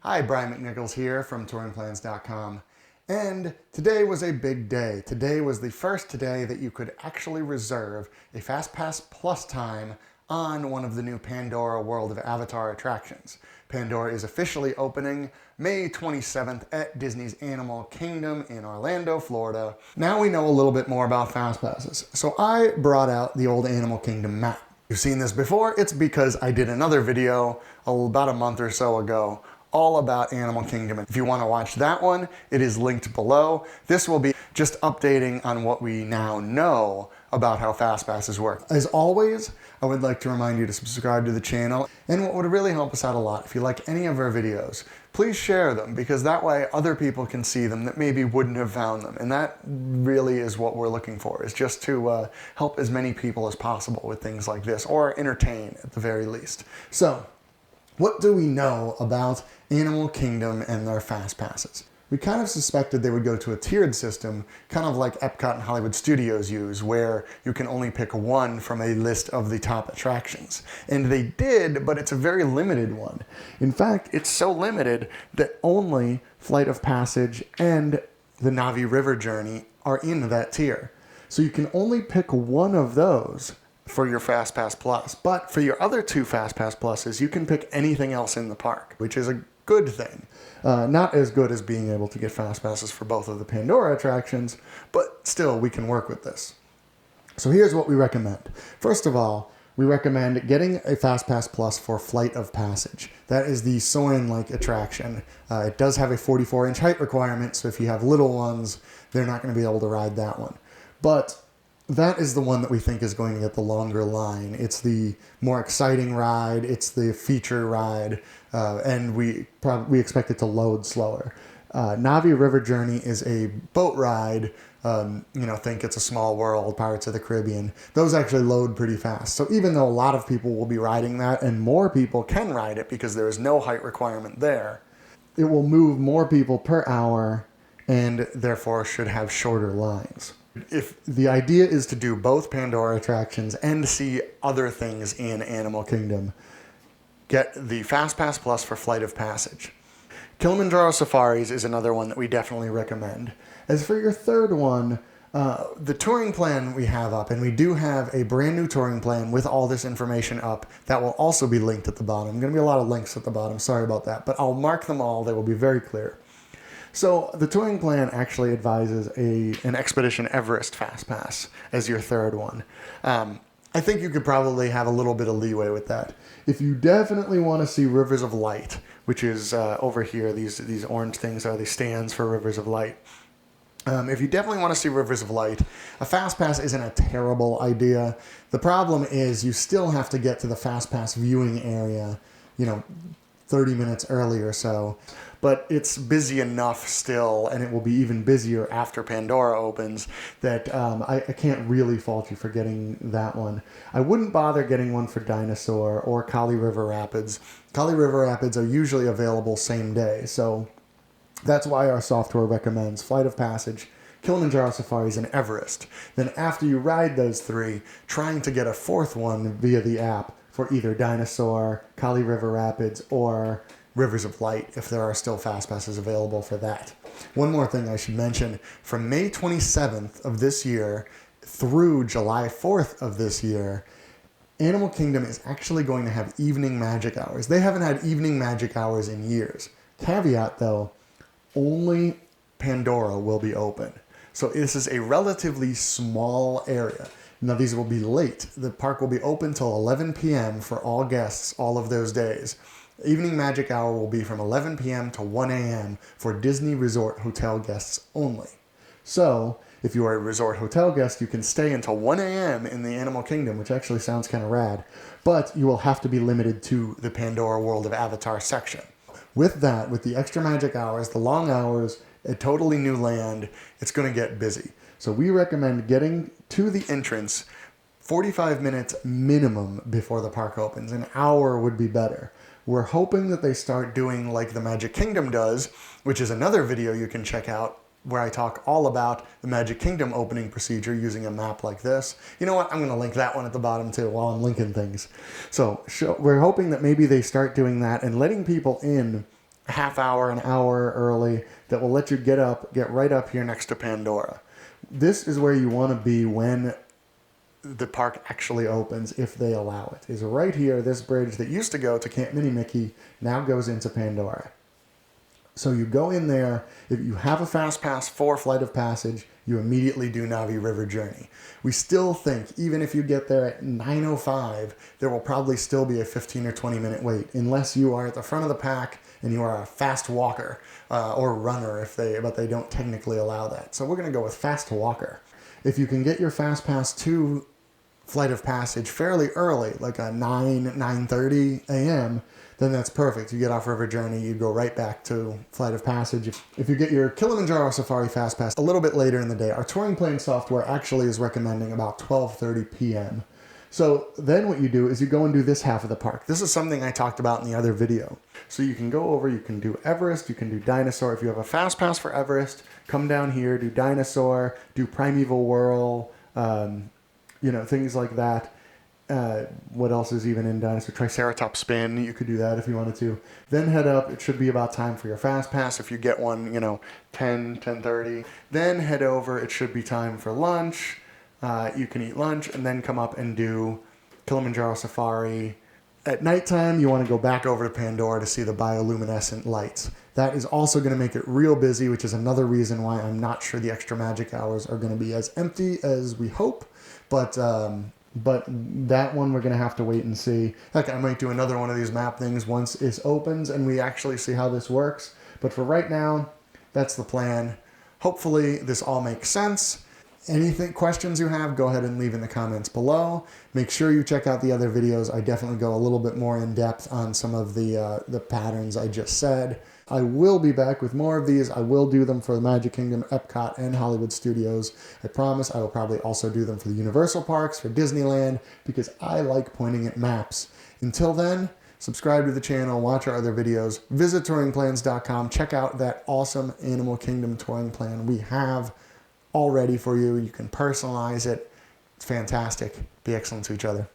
Hi, Brian McNichols here from touringplans.com. And today was a big day. Today was the first day that you could actually reserve a FastPass Plus time on one of the new Pandora World of Avatar attractions. Pandora is officially opening May 27th at Disney's Animal Kingdom in Orlando, Florida. Now we know a little bit more about FastPasses. So I brought out the old Animal Kingdom map. You've seen this before. It's because I did another video about a month or so ago all about Animal Kingdom. If you want to watch that one, it is linked below. This will be just updating on what we now know about how FastPasses work. As always, I would like to remind you to subscribe to the channel, and what would really help us out a lot, if you like any of our videos, please share them, because that way other people can see them that maybe wouldn't have found them. And that really is what we're looking for, is just to help as many people as possible with things like this, or entertain at the very least. So, what do we know about Animal Kingdom and their FastPasses? We kind of suspected they would go to a tiered system, kind of like Epcot and Hollywood Studios use, where you can only pick one from a list of the top attractions. And they did, but it's a very limited one. In fact, it's so limited that only Flight of Passage and the Na'vi River Journey are in that tier. So you can only pick one of those for your FastPass Plus. But for your other two FastPass Pluses, you can pick anything else in the park, which is a good thing. Not as good as being able to get FastPasses for both of the Pandora attractions, but still we can work with this. So here's what we recommend. First of all, we recommend getting a FastPass Plus for Flight of Passage. That is the Soarin'-like attraction. It does have a 44-inch height requirement, so if you have little ones, they're not going to be able to ride that one. But that is the one that we think is going to get the longer line. It's the more exciting ride, it's the feature ride, and we expect it to load slower. Na'vi River Journey is a boat ride. Think It's a Small World, Pirates of the Caribbean. Those actually load pretty fast. So even though a lot of people will be riding that, and more people can ride it because there is no height requirement there, it will move more people per hour and therefore should have shorter lines. If the idea is to do both Pandora attractions and see other things in Animal Kingdom, get the FastPass Plus for Flight of Passage. Kilimanjaro Safaris is another one that we definitely recommend. As for your third one, the touring plan we have up, and we do have a brand new touring plan with all this information up that will also be linked at the bottom. Going to be a lot of links at the bottom, sorry about that, but I'll mark them all, they will be very clear. So the touring plan actually advises an Expedition Everest FastPass as your third one. I think you could probably have a little bit of leeway with that. If you definitely want to see Rivers of Light, which is over here, these orange things are the stands for Rivers of Light. If you definitely want to see Rivers of Light, a FastPass isn't a terrible idea. The problem is you still have to get to the FastPass viewing area, 30 minutes early or so. But it's busy enough still, and it will be even busier after Pandora opens, that I can't really fault you for getting that one. I wouldn't bother getting one for Dinosaur or Kali River Rapids. Kali River Rapids are usually available same day, so that's why our software recommends Flight of Passage, Kilimanjaro Safaris, and Everest. Then after you ride those three, trying to get a fourth one via the app for either Dinosaur, Kali River Rapids, or Rivers of Light, if there are still FastPasses available for that. One more thing I should mention, from May 27th of this year through July 4th of this year, Animal Kingdom is actually going to have evening magic hours. They haven't had evening magic hours in years. Caveat though, only Pandora will be open. So this is a relatively small area. Now these will be late. The park will be open till 11 p.m. for all guests all of those days. Evening magic hour will be from 11 p.m. to 1 a.m. for Disney Resort hotel guests only. So, if you are a resort hotel guest, you can stay until 1 a.m. in the Animal Kingdom, which actually sounds kind of rad. But you will have to be limited to the Pandora World of Avatar section. With that, with the extra magic hours, the long hours, a totally new land, it's going to get busy. So we recommend getting to the entrance 45 minutes minimum before the park opens. An hour would be better. We're hoping that they start doing like the Magic Kingdom does, which is another video you can check out where I talk all about the Magic Kingdom opening procedure using a map like this. You know what? I'm going to link that one at the bottom too while I'm linking things. So we're hoping that maybe they start doing that and letting people in a half hour, an hour early that will let you get right up here next to Pandora. This is where you want to be when the park actually opens, if they allow it. Is right here, this bridge that used to go to Camp Mini Mickey now goes into Pandora. So you go in there, if you have a FastPass for Flight of Passage, you immediately do Navi River Journey. We still think, even if you get there at 9:05, there will probably still be a 15 or 20 minute wait, unless you are at the front of the pack and you are a fast walker or runner, but they don't technically allow that. So we're going to go with fast walker. If you can get your FastPass to Flight of Passage fairly early, like a 9:30 a.m., then that's perfect. You get off River Journey, you go right back to Flight of Passage. If you get your Kilimanjaro Safari FastPass a little bit later in the day, our touring plane software actually is recommending about 12:30 p.m. So then what you do is you go and do this half of the park. This is something I talked about in the other video. So you can go over, you can do Everest, you can do Dinosaur. If you have a FastPass for Everest, come down here, do Dinosaur, do Primeval Whirl, things like that. What else is even in Dinosaur? Triceratops Spin, you could do that if you wanted to. Then head up, it should be about time for your FastPass if you get one, 10:30. Then head over, it should be time for lunch. You can eat lunch and then come up and do Kilimanjaro Safari. At nighttime, you want to go back over to Pandora to see the bioluminescent lights. That is also going to make it real busy, which is another reason why I'm not sure the extra magic hours are going to be as empty as we hope. But that one we're going to have to wait and see. Heck, I might do another one of these map things once it opens and we actually see how this works. But for right now, that's the plan. Hopefully this all makes sense. Questions you have, go ahead and leave in the comments below. Make sure you check out the other videos. I definitely go a little bit more in depth on some of the patterns I just said. I will be back with more of these. I will do them for the Magic Kingdom, Epcot, and Hollywood Studios. I promise I will probably also do them for the Universal Parks, for Disneyland, because I like pointing at maps. Until then, subscribe to the channel, watch our other videos, visit touringplans.com, check out that awesome Animal Kingdom touring plan we have all ready for you. You can personalize it. It's fantastic. Be excellent to each other.